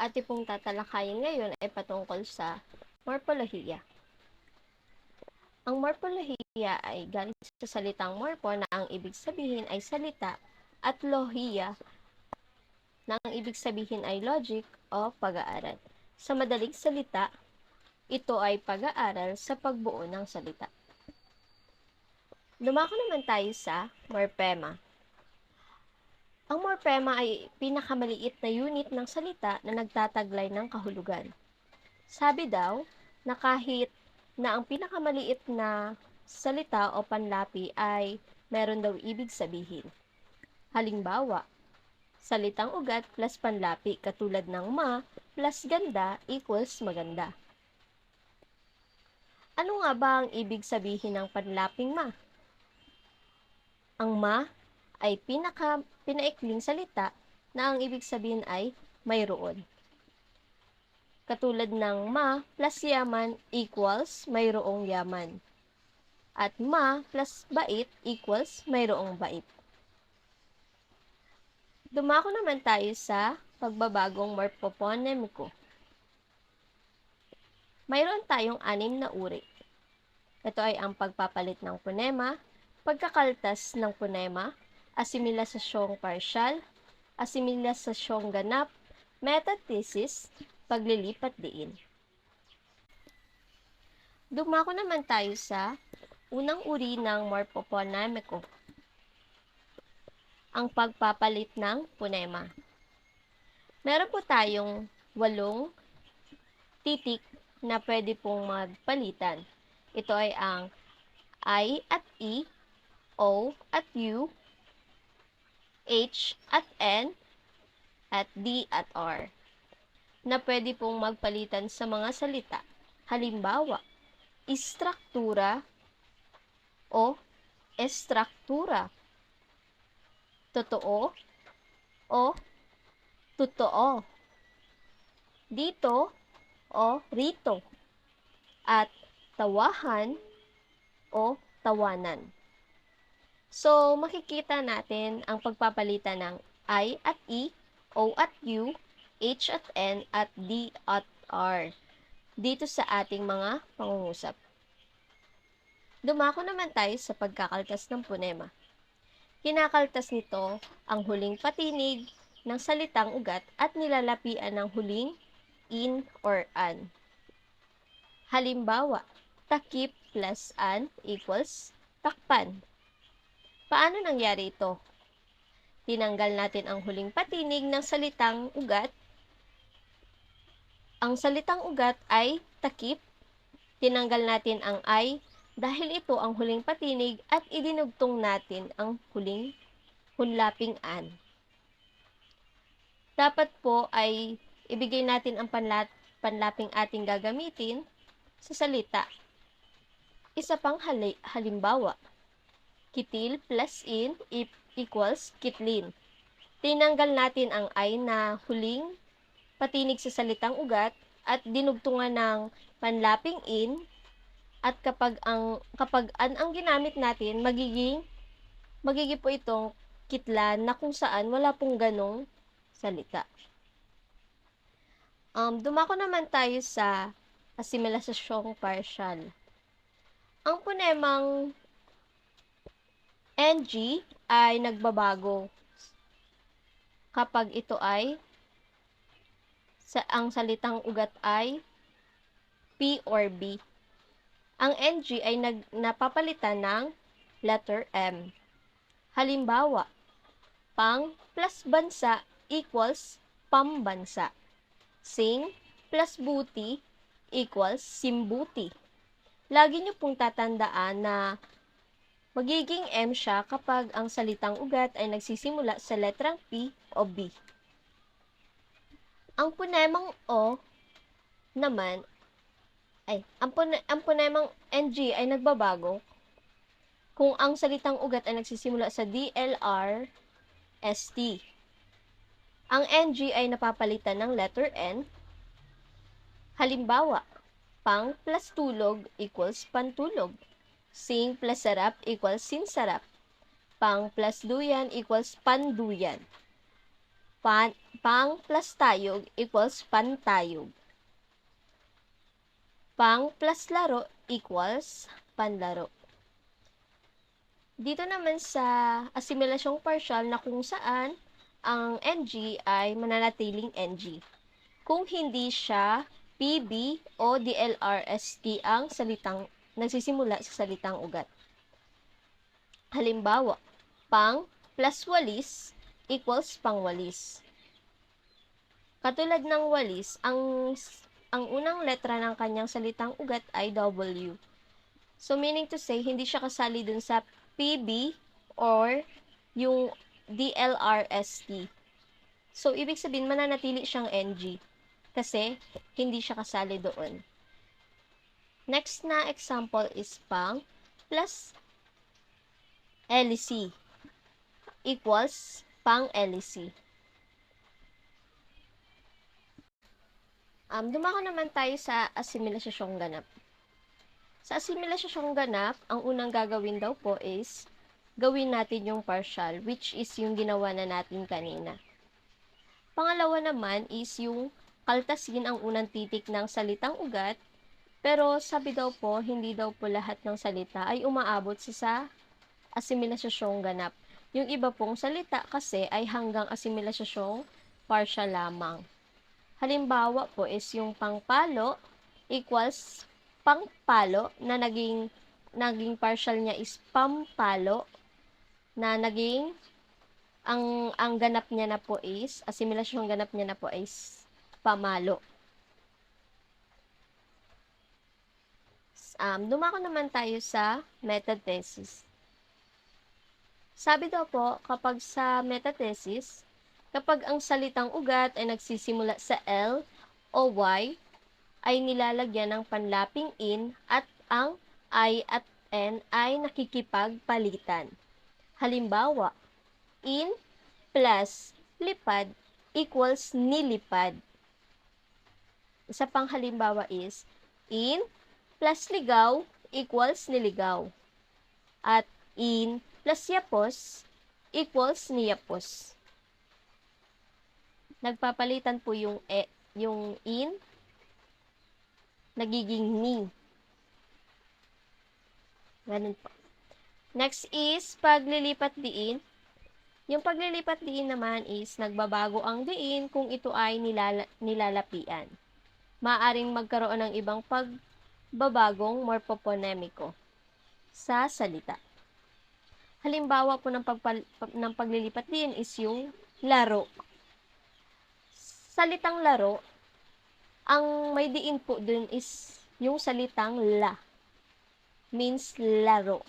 ating pong tatalakayin ngayon ay patungkol sa morpolohiya. Ang morpolohiya ay galing sa salitang morpo na ang ibig sabihin ay salita at lohiya na ang ibig sabihin ay logic o pag-aaral. Sa madaling salita, ito ay pag-aaral sa pagbuo ng salita. Dumako naman tayo sa morphema. Ang morphema ay pinakamaliit na unit ng salita na nagtataglay ng kahulugan. Sabi daw na kahit na ang pinakamaliit na salita o panlapi ay meron daw ibig sabihin. Halimbawa, salitang ugat plus panlapi katulad ng ma plus ganda equals maganda. Ano nga ba ang ibig sabihin ng panlaping ma? Ang ma ay pinaikling salita na ang ibig sabihin ay mayroon. Katulad ng ma plus yaman equals mayroong yaman. At ma plus bait equals mayroong bait. Dumako naman tayo sa pagbabagong morphoponemiko. Mayroon tayong 6 na uri. Ito ay ang pagpapalit ng ponema, pagkakaltas ng ponema, asimilasasyong partial, asimilasasyong ganap, metathesis, paglilipat diin. Dumako naman tayo sa unang uri ng morphoponemiko, ang pagpapalit ng ponema. Meron po tayong 8 titik na pwede pong magpalitan. Ito ay ang I at E, O at U, H at N, at D at R, na pwede pong magpalitan sa mga salita. Halimbawa, istruktura o estruktura, totoo o totoo, dito o rito, at tawahan o tawanan. So, makikita natin ang pagpapalitan ng I at E, O at U, H at N, at D at R dito sa ating mga pangungusap. Dumako naman tayo sa pagkakaltas ng ponema. Kinakaltas nito ang huling patinig ng salitang ugat at nilalapian ng huling in or an. Halimbawa, takip plus an equals takpan. Paano nangyari ito? Tinanggal natin ang huling patinig ng salitang ugat. Ang salitang ugat ay takip. Tinanggal natin ang ay dahil ito ang huling patinig at idinugtong natin ang huling hunlaping an. Dapat po ay ibigay natin ang panlaping ating gagamitin sa salita. Isa pang halimbawa, kitil plus in equals kitlin. Tinanggal natin ang ay na huling patinig sa salitang ugat at dinugtungan ng panlaping in, at kapag an ang ginamit natin, magiging po itong kitlan na kung saan wala pong ganong salita. Dumako naman tayo sa asimilasasyong partial. Ang ponemang NG ay nagbabago kapag ito ay ang salitang ugat ay P or B. Ang NG ay napapalitan ng letter M. Halimbawa, pang plus bansa equals pambansa. Sing plus buti equals simbuti. Lagi niyo pong tatandaan na magiging M siya kapag ang salitang ugat ay nagsisimula sa letrang P o B. Ang ponemang O naman ang ponemang NG ay nagbabago kung ang salitang ugat ay nagsisimula sa DLR, ST. Ang NG ay napapalitan ng letter N. Halimbawa, pang plus tulog equals pantulog. Sing plus sarap equals sinsarap. Pang plus duyan equals panduyan. Pang plus tayog equals pantayog. Pang plus laro equals panlaro. Dito naman sa asimilasyong partial na kung saan ang NG ay mananatiling NG. Kung hindi siya PB o DLRST ang salitang nagsisimula sa salitang ugat. Halimbawa, pang plus walis equals pangwalis. Katulad ng walis, ang unang letra ng kanyang salitang ugat ay W. So, meaning to say, hindi siya kasali dun sa PB or yung DLRST. So, ibig sabihin, mananatili siyang NG. Kasi, hindi siya kasali doon. Next na example is pang plus LC equals pang LC. Dumako naman tayo sa asimilasyong ganap. Sa asimilasyong ganap, ang unang gagawin daw po is gawin natin yung partial, which is yung ginawa na natin kanina. Pangalawa naman is yung kaltasin ang unang titik ng salitang ugat, pero sabi daw po, hindi daw po lahat ng salita ay umaabot sa asimilasyong ganap. Yung iba pong salita kasi ay hanggang asimilasyong partial lamang. Halimbawa po is yung pangpalo equals pangpalo na naging partial niya is pampalo na naging ang ganap niya na po is asimilasyong ganap niya na po is pamalo. Dumako naman tayo sa metathesis. Sabi daw po, kapag sa metathesis, kapag ang salitang ugat ay nagsisimula sa L o Y, ay nilalagyan ng panlaping in at ang I at N ay nakikipagpalitan. Halimbawa, in plus lipad equals nilipad. Isa pang halimbawa is, in plus ligaw equals niligaw. At in plus yapos equals niyapos. Nagpapalitan po yung in, nagiging ni. Ganun po. Next is paglilipat diin. Yung paglilipat diin naman is nagbabago ang diin kung ito ay nilalapian. Maaring magkaroon ng ibang pagbabagong morphoponemiko sa salita. Halimbawa po ng paglilipat diin is yung laro. Salitang laro, ang may diin po dun is yung salitang la. Means laro.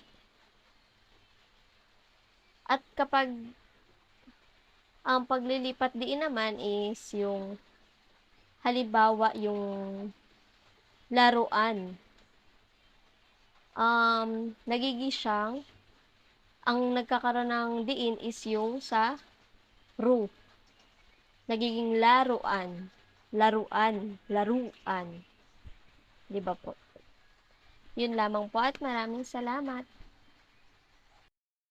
At kapag ang paglilipat diin naman is yung halimbawa yung laruan. Nagiging siyang ang nagkakaroon ng diin is yung sa ru. Nagiging laruan. Laruan. Di ba po? Yun lamang po at maraming salamat.